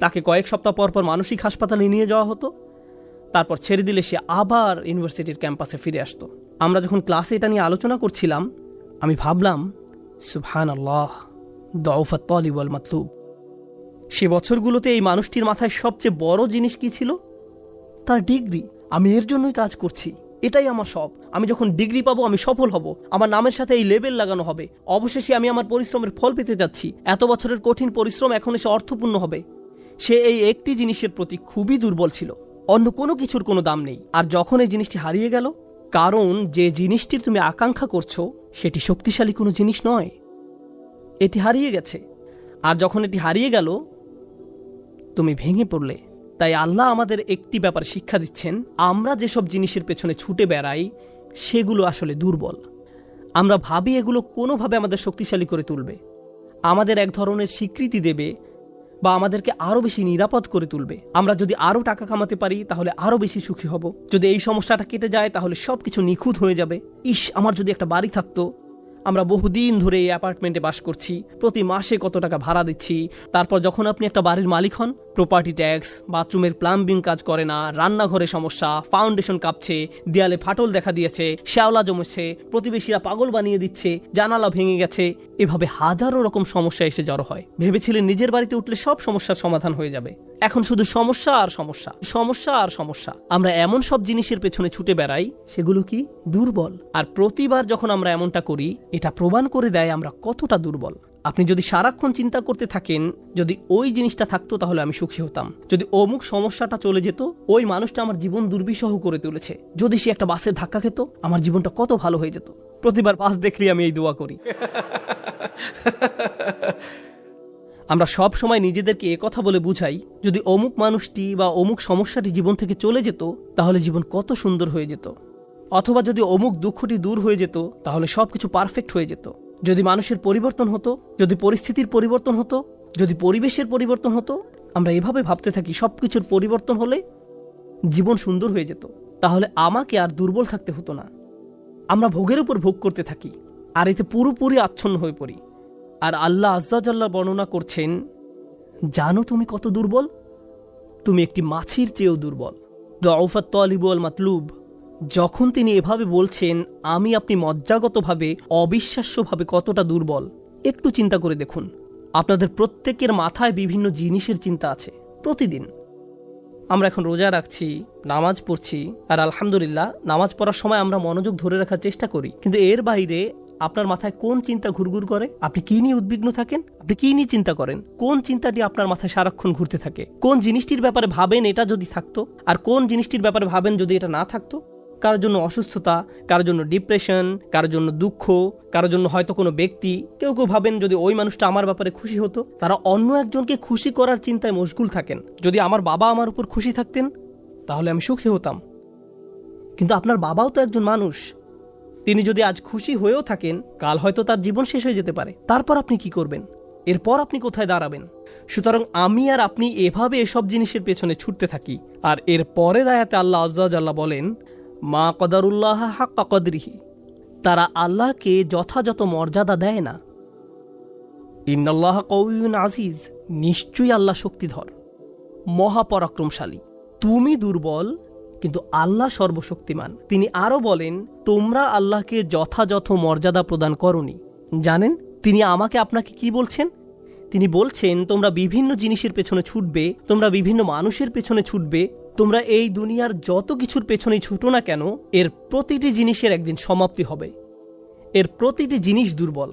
তাকে কয়েক সপ্তাহ পর পর মানসিক হাসপাতালে নিয়ে যাওয়া হতো। তারপর ছেড়ে দিলে সে আবার ইউনিভার্সিটির ক্যাম্পাসে ফিরে আসতো। আমরা যখন ক্লাসে এটা নিয়ে আলোচনা করছিলাম, আমি ভাবলাম, সুবহানাল্লাহ, দউফাত তালিব ওয়াল মাতলুব। সে বছরগুলোতে এই মানুষটির মাথায় সবচেয়ে বড় জিনিস কি ছিল? তার ডিগ্রি। আমি এর জন্যই কাজ করছি, এটাই আমার সব। আমি যখন ডিগ্রি পাবো আমি সফল হব, আমার নামের সাথে এই লেবেল লাগানো হবে, অবশেষে আমি আমার পরিশ্রমের ফল পেতে যাচ্ছি। এত বছরের কঠিন পরিশ্রম এখন এসে অর্থপূর্ণ হবে। সে এই একটি জিনিসের প্রতি খুবই দুর্বল ছিল। অন্য কোনো কিছুর কোনো দাম নেই। আর যখন এই জিনিসটি হারিয়ে গেল, কারণ যে জিনিসটির তুমি আকাঙ্ক্ষা করছো সেটি শক্তিশালী কোনো জিনিস নয়, এটি হারিয়ে গেছে। আর যখন এটি হারিয়ে গেল, তুমি ভেঙে পড়লে। তাই আল্লাহ আমাদের একটি ব্যাপার শিক্ষা দিচ্ছেন, আমরা যেসব জিনিসের পেছনে ছুটে বেড়াই সেগুলো আসলে দুর্বল। আমরা ভাবি এগুলো কোনোভাবে আমাদের শক্তিশালী করে তুলবে, আমাদের এক ধরনের স্বীকৃতি দেবে, বা আমাদেরকে আরো বেশি নিরাপদ করে তুলবে। আমরা যদি আরো টাকা কামাতে পারি তাহলে আরো বেশি সুখী হব। যদি এই সমস্যাটা কেটে যায় তাহলে সবকিছু নিখুঁত হয়ে যাবে। আমার যদি একটা বাড়ি থাকতো। আমরা বহুদিন ধরে এই অ্যাপার্টমেন্টে বাস করছি, প্রতি মাসে কত টাকা ভাড়া দিচ্ছি। তারপর যখন আপনি একটা বাড়ির মালিক হন, প্রপার্টি ট্যাক্স, বাথরুমের প্লাম্বিং কাজ করে না, রান্নাঘরে সমস্যা, ফাউন্ডেশন কাঁপছে, দেয়ালে ফাটল দেখা দিয়েছে, শ্যাওলা জমেছে, প্রতিবেশীরা পাগল বানিয়ে দিচ্ছে, জানালা ভেঙে গেছে, এভাবে হাজারো রকম সমস্যা এসে জড়ো হয়। ভেবেছিলেন নিজের বাড়িতে উঠলে সব সমস্যার সমাধান হয়ে যাবে। এখন শুধু সমস্যা আর সমস্যা, সমস্যা আর সমস্যা। আমরা এমন সব জিনিসের পেছনে ছুটে বেড়াই, সেগুলো কি দুর্বল। আর প্রতিবার যখন আমরা এমনটা করি, এটা প্রমাণ করে দেয় আমরা কতটা দুর্বল। আপনি যদি সারাক্ষণ চিন্তা করতে থাকেন, যদি ওই জিনিসটা থাকতো তাহলে আমি সুখী হতাম, যদি অমুক সমস্যাটা চলে যেত, ওই মানুষটা আমার জীবন দুর্বিষহ করে তুলেছে, যদি সে একটা বাসের ধাক্কা খেত, আমার জীবনটা কত ভালো হয়ে যেত। প্রতিবার বাস দেখলে আমি এই দোয়া করি। আমরা সব সময় নিজেদেরকে একথা বলে বুঝাই, যদি অমুক মানুষটি বা অমুক সমস্যাটি জীবন থেকে চলে যেত তাহলে জীবন কত সুন্দর হয়ে যেত। অথবা যদি অমুক দুঃখটি দূর হয়ে যেত তাহলে সবকিছু পারফেক্ট হয়ে যেত। যদি মানুষের পরিবর্তন হতো, যদি পরিস্থিতির পরিবর্তন হতো, যদি পরিবেশের পরিবর্তন হতো, আমরা এভাবে ভাবতে থাকি সবকিছুর পরিবর্তন হলে জীবন সুন্দর হয়ে যেত, তাহলে আমাকে আর দুর্বল থাকতে হতো না। আমরা ভোগের উপর ভোগ করতে থাকি আর এতে পুরোপুরি আচ্ছন্ন হয়ে পড়ি। আর আল্লাহ আজ্জা জাল্লা বর্ণনা করছেন, জানো তুমি কত দুর্বল? তুমি একটি মাছির চেয়েও দুর্বল। দউফাত তালিব ওয়াল মাতলুব। যখন তিনি এভাবে বলছেন, আমি আপনি মজ্জাগতভাবে, অবিশ্বাস্যভাবে কতটা দুর্বল, একটু চিন্তা করে দেখুন। আপনাদের প্রত্যেকের মাথায় বিভিন্ন জিনিসের চিন্তা আছে প্রতিদিন। আমরা এখন রোজা রাখছি, নামাজ পড়ছি, আর আলহামদুলিল্লাহ নামাজ পড়ার সময় আমরা মনোযোগ ধরে রাখার চেষ্টা করি, কিন্তু এর বাইরে আপনার মাথায় কোন চিন্তা ঘুরঘুর করে? আপনি কি নিয়ে উদ্বিগ্ন থাকেন? আপনি কি নিয়ে চিন্তা করেন? কোন চিন্তাটি আপনার মাথায় সারাক্ষণ ঘুরতে থাকে? কোন জিনিসটির ব্যাপারে ভাবেন এটা যদি থাকতো, আর কোন জিনিসটির ব্যাপারে ভাবেন যদি এটা না থাকতো? কারোর জন্য অসুস্থতা, কারোর জন্য ডিপ্রেশন, কারোর জন্য দুঃখ, কারোর জন্য হয়তো কোনো ব্যক্তি। কেউ কেউ ভাবেন যদি ওই মানুষটা আমার ব্যাপারে খুশি হতো। তারা অন্য একজনকে খুশি করার চিন্তায় মশগুল থাকেন। যদি আমার বাবা আমার উপর খুশি থাকতেন তাহলে আমি সুখী হতাম। কিন্তু আপনার বাবাও তো একজন মানুষ। তিনি যদি আজ খুশি হয়েও থাকেন, কাল হয়তো তার জীবন শেষ হয়ে যেতে পারে। তারপর আপনি কি করবেন? এরপর আপনি কোথায় দাঁড়াবেন? সুতরাং আমি আর আপনি এভাবে এসব জিনিসের পেছনে ছুটতে থাকি। আর এর পরের আয়াতে আল্লাহ আযজা ওয়া জাল্লা বলেন, মা কদারুল্লাহ হাক্কা কদরিহি, তারা আল্লাহকে যথাযথ মর্যাদা দেয় না। ইন্নাল্লাহ কওয়িয়্যুন আজিজ, নিশ্চয়ই আল্লাহ শক্তিধর, মহাপরাক্রমশালী। তুমি দুর্বল, কিন্তু আল্লাহ সর্বশক্তিমান। তিনি আরো বলেন, তোমরা আল্লাহকে যথাযথ মর্যাদা প্রদান করনি। জানেন তিনি আমাকে আপনাকে কি বলছেন? তিনি বলছেন, তোমরা বিভিন্ন জিনিসের পেছনে ছুটবে, তোমরা বিভিন্ন মানুষের পেছনে ছুটবে, তোমরা এই দুনিয়ার যত কিছুর পেছনেই ছুটো না কেন, এর প্রতিটি জিনিসের একদিন সমাপ্তি হবে। এর প্রতিটি জিনিস দুর্বল।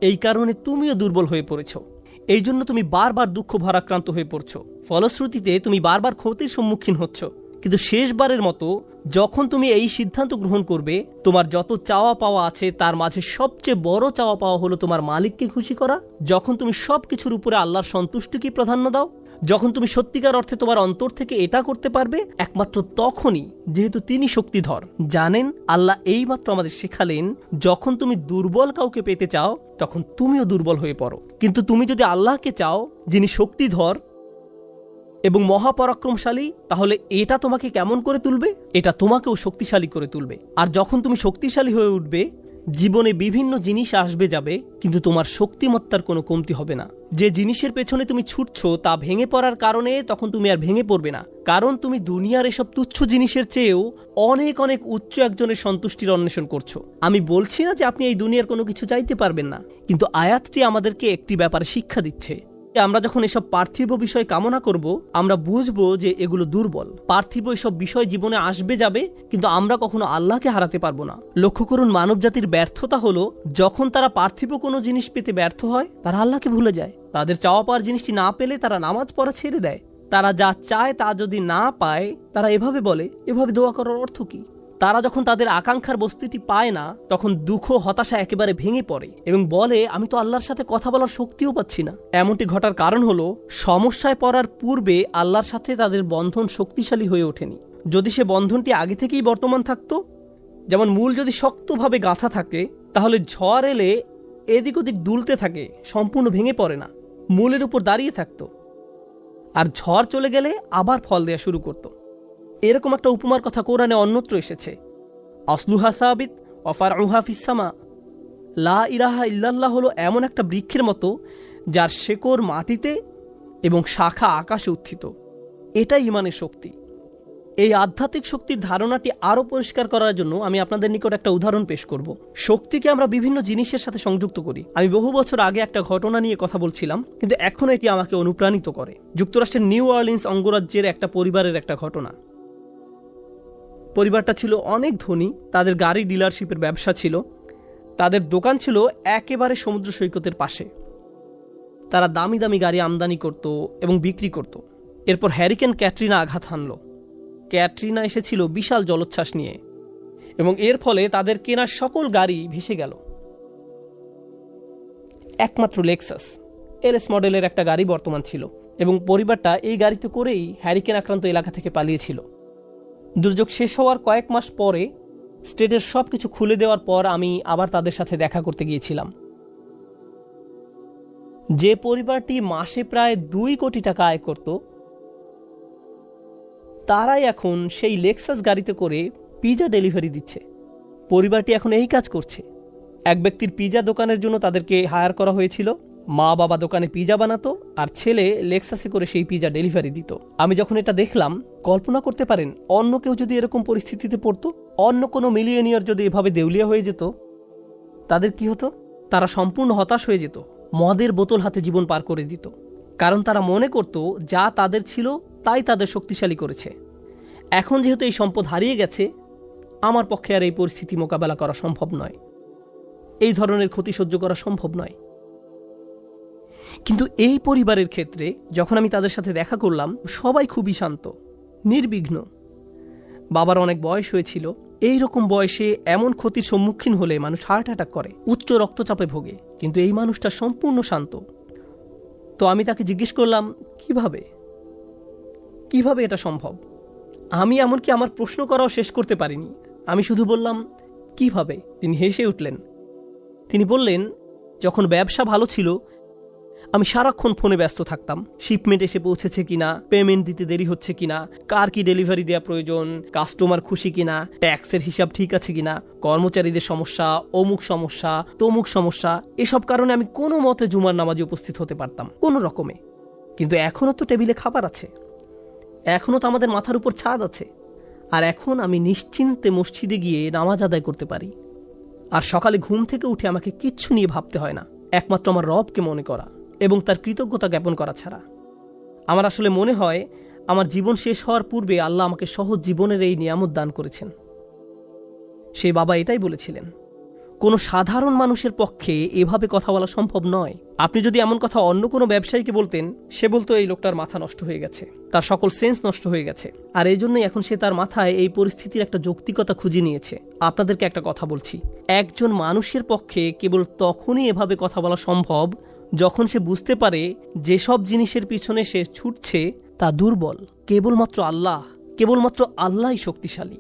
এই কারণে তুমিও দুর্বল হয়ে পড়েছ। এই জন্য তুমি বারবার দুঃখ ভারাক্রান্ত হয়ে পড়ছ। ফলশ্রুতিতে তুমি বারবার ক্ষতির সম্মুখীন হচ্ছ। কিন্তু শেষবারের মতো যখন তুমি এই সিদ্ধান্ত গ্রহণ করবে, তোমার যত চাওয়া পাওয়া আছে তার মাঝে সবচেয়ে বড় চাওয়া পাওয়া হলো তোমার মালিককে খুশি করা, যখন তুমি সবকিছুর উপরে আল্লাহর সন্তুষ্টিকে প্রাধান্য দাও, যখন তুমি সত্যিকার অর্থে তোমার অন্তর থেকে এটা করতে পারবে, একমাত্র তখনই, যেহেতু তিনি শক্তিধর। জানেন আল্লাহ এইমাত্র আমাদের শেখালেন, যখন তুমি দুর্বল কাউকে পেতে চাও তখন তুমিও দুর্বল হয়ে পড়ো। কিন্তু তুমি যদি আল্লাহকে চাও, যিনি শক্তিধর এবং মহাপরাক্রমশালী, তাহলে এটা তোমাকে কেমন করে তুলবে? এটা তোমাকেও শক্তিশালী করে তুলবে। আর যখন তুমি শক্তিশালী হয়ে উঠবে, জীবনে বিভিন্ন জিনিস আসবে যাবে, কিন্তু তোমার শক্তিমত্তার কোনো কমতি হবে না। যে জিনিসের পেছনে তুমি ছুটছো তা ভেঙে পড়ার কারণে তখন তুমি আর ভেঙে পড়বে না, কারণ তুমি দুনিয়ার এসব তুচ্ছ জিনিসের চেয়েও অনেক অনেক উচ্চ একজনের সন্তুষ্টির অন্বেষণ করছো। আমি বলছি না যে আপনি এই দুনিয়ার কোনো কিছু চাইতে পারবেন না, কিন্তু আয়াতটি আমাদেরকে একটি ব্যাপারে শিক্ষা দিচ্ছে। আমরা যখন এসব পার্থিব বিষয় কামনা করব, আমরা বুঝবো যে এগুলো দুর্বল। পার্থিব এসব বিষয় জীবনে আসবে যাবে, কিন্তু আমরা কখনো আল্লাহকে হারাতে পারবো না। লক্ষ্য করুন, মানব জাতির ব্যর্থতা হলো, যখন তারা পার্থিব কোনো জিনিস পেতে ব্যর্থ হয়, তারা আল্লাহকে ভুলে যায়। তাদের চাওয়া পাওয়ার জিনিসটি না পেলে তারা নামাজ পড়া ছেড়ে দেয়। তারা যা চায় তা যদি না পায়, তারা এভাবে বলে, এভাবে দোয়া করার অর্থ কি? তারা যখন তাদের আকাঙ্ক্ষার বস্তুটি পায় না, তখন দুঃখ হতাশা একেবারে ভেঙে পড়ে এবং বলে, আমি তো আল্লাহর সাথে কথা বলার শক্তিও পাচ্ছি না। এমনটি ঘটার কারণ হলো, সমস্যায় পড়ার পূর্বে আল্লাহর সাথে তাদের বন্ধন শক্তিশালী হয়ে ওঠেনি। যদি সে বন্ধনটি আগে থেকেই বর্তমান থাকতো, যেমন মূল যদি শক্তভাবে গাঁথা থাকে, তাহলে ঝড় এলে এদিক ওদিক দুলতে থাকে, সম্পূর্ণ ভেঙে পড়ে না, মূলের উপর দাঁড়িয়ে থাকতো। আর ঝড় চলে গেলে আবার ফল দেয়া শুরু করত। এরকম একটা উপমার কথা কোরআনে অন্যত্র এসেছে, আসলুহা সাবিত ওয়া ফারউহা ফিস সামা। লা ইলাহা ইল্লাল্লাহ হলো এমন একটা বৃক্ষের মতো যার শেকড় মাটিতে এবং শাখা আকাশে উত্থিত। এটাই ঈমানের শক্তি। এই আধ্যাত্মিক শক্তির ধারণাটি আরও পরিষ্কার করার জন্য আমি আপনাদের নিকট একটা উদাহরণ পেশ করব। শক্তিকে আমরা বিভিন্ন জিনিসের সাথে সংযুক্ত করি। আমি বহু বছর আগে একটা ঘটনা নিয়ে কথা বলছিলাম, কিন্তু এখন এটি আমাকে অনুপ্রাণিত করে। যুক্তরাষ্ট্রের নিউ অরলিন্স অঙ্গরাজ্যের একটা পরিবারের একটা ঘটনা। পরিবারটা ছিল অনেক ধনী, তাদের গাড়ি ডিলারশিপের ব্যবসা ছিল, তাদের দোকান ছিল একেবারে সমুদ্র সৈকতের পাশে। তারা দামি দামি গাড়ি আমদানি করত এবং বিক্রি করত। এরপর হ্যারিকেন ক্যাটরিনা আঘাত হানল। ক্যাটরিনা এসেছিল বিশাল জলোচ্ছ্বাস নিয়ে এবং এর ফলে তাদের কেনা সকল গাড়ি ভেসে গেল। একমাত্র লেক্সাস এলএস মডেলের একটা গাড়ি বর্তমান ছিল এবং পরিবারটা এই গাড়িতে করেই হ্যারিকেন আক্রান্ত এলাকা থেকে পালিয়েছিল। দুর্যোগ শেষ হওয়ার কয়েক মাস পরে স্টেটের সবকিছু খুলে দেওয়ার পর আমি আবার তাদের সাথে দেখা করতে গিয়েছিলাম। যে পরিবারটি মাসে প্রায় 2 কোটি টাকা আয় করত, তারাই এখন সেই লেক্সাস গাড়িতে করে পিজা ডেলিভারি দিচ্ছে। পরিবারটি এখন এই কাজ করছে। এক ব্যক্তির পিজা দোকানের জন্য তাদেরকে হায়ার করা হয়েছিল। মা বাবা দোকানে পিজা বানাতো আর ছেলে লেক্সাসে করে সেই পিজা ডেলিভারি দিত। আমি যখন এটা দেখলাম, কল্পনা করতে পারেন অন্য কেউ যদি এরকম পরিস্থিতিতে পড়তো, অন্য কোনো মিলিয়নিয়ার যদি এভাবে দেউলিয়া হয়ে যেত, তাদের কি হতো? তারা সম্পূর্ণ হতাশ হয়ে যেত, মদের বোতল হাতে জীবন পার করে দিত। কারণ তারা মনে করত যা তাদের ছিল তাই তাদের শক্তিশালী করেছে। এখন যেহেতু এই সম্পদ হারিয়ে গেছে, আমার পক্ষে আর এই পরিস্থিতি মোকাবেলা করা সম্ভব নয়, এই ধরনের ক্ষতি সহ্য করা সম্ভব নয়। কিন্তু এই পরিবারের ক্ষেত্রে যখন আমি তাদের সাথে দেখা করলাম, সবাই খুবই শান্ত, নির্বিঘ্ন। বাবার অনেক বয়স হয়েছিল, এই রকম বয়সে এমন ক্ষতির সম্মুখীন হলে মানুষ হার্ট অ্যাটাক করে, উচ্চ রক্তচাপে ভোগে, কিন্তু এই মানুষটা সম্পূর্ণ শান্ত। তো আমি তাকে জিজ্ঞেস করলাম, কিভাবে এটা সম্ভব? আমি এমনকি আমার প্রশ্ন করাও শেষ করতে পারিনি, আমি শুধু বললাম কিভাবে। তিনি হেসে উঠলেন। তিনি বললেন, যখন ব্যবসা ভালো ছিল আমি সারাক্ষণ ফোনে ব্যস্ত থাকতাম, শিপমেন্ট এসে পৌঁছেছে কিনা, পেমেন্ট দিতে দেরি হচ্ছে কিনা, কার কি ডেলিভারি দেওয়া প্রয়োজন, কাস্টমার খুশি কিনা, ট্যাক্সের হিসাব ঠিক আছে কিনা, কর্মচারীদের সমস্যা, অমুক সমস্যা, তমুক সমস্যা, এসব কারণে আমি কোনো মতে জুমার নামাজে উপস্থিত হতে পারতাম কোনো রকমে। কিন্তু এখনও তো টেবিলে খাবার আছে, এখনও তো আমাদের মাথার উপর ছাদ আছে, আর এখন আমি নিশ্চিন্তে মসজিদে গিয়ে নামাজ আদায় করতে পারি। আর সকালে ঘুম থেকে উঠে আমাকে কিচ্ছু নিয়ে ভাবতে হয় না, একমাত্র আমার রবকে মনে করা এবং তার কৃতজ্ঞতা জ্ঞাপন করা ছাড়া। আমার আসলে মনে হয় আমার জীবন শেষ হওয়ার পূর্বে আল্লাহ আমাকে সহজ জীবনের এই নিয়ামত দান করেছেন। সেই বাবা এটাই বলেছিলেন, কোনো সাধারণ মানুষের পক্ষে এভাবে কথা বলা সম্ভব নয়। আপনি যদি এমন কথা অন্য কোনো ব্যবসায়ীকে বলতেন, সে বলতো এই লোকটার মাথা নষ্ট হয়ে গেছে, তার সকল সেন্স নষ্ট হয়ে গেছে। আর এই জন্যই এখন সে তার মাথায় এই পরিস্থিতির একটা যৌক্তিকতা খুঁজে নিয়েছে। আপনাদেরকে একটা কথা বলছি, একজন মানুষের পক্ষে কেবল তখনই এভাবে কথা বলা সম্ভব যখন সে বুঝতে পারে যেসব জিনিসের পিছনে সে ছুটছে তা দুর্বল, কেবলমাত্র আল্লাহই শক্তিশালী।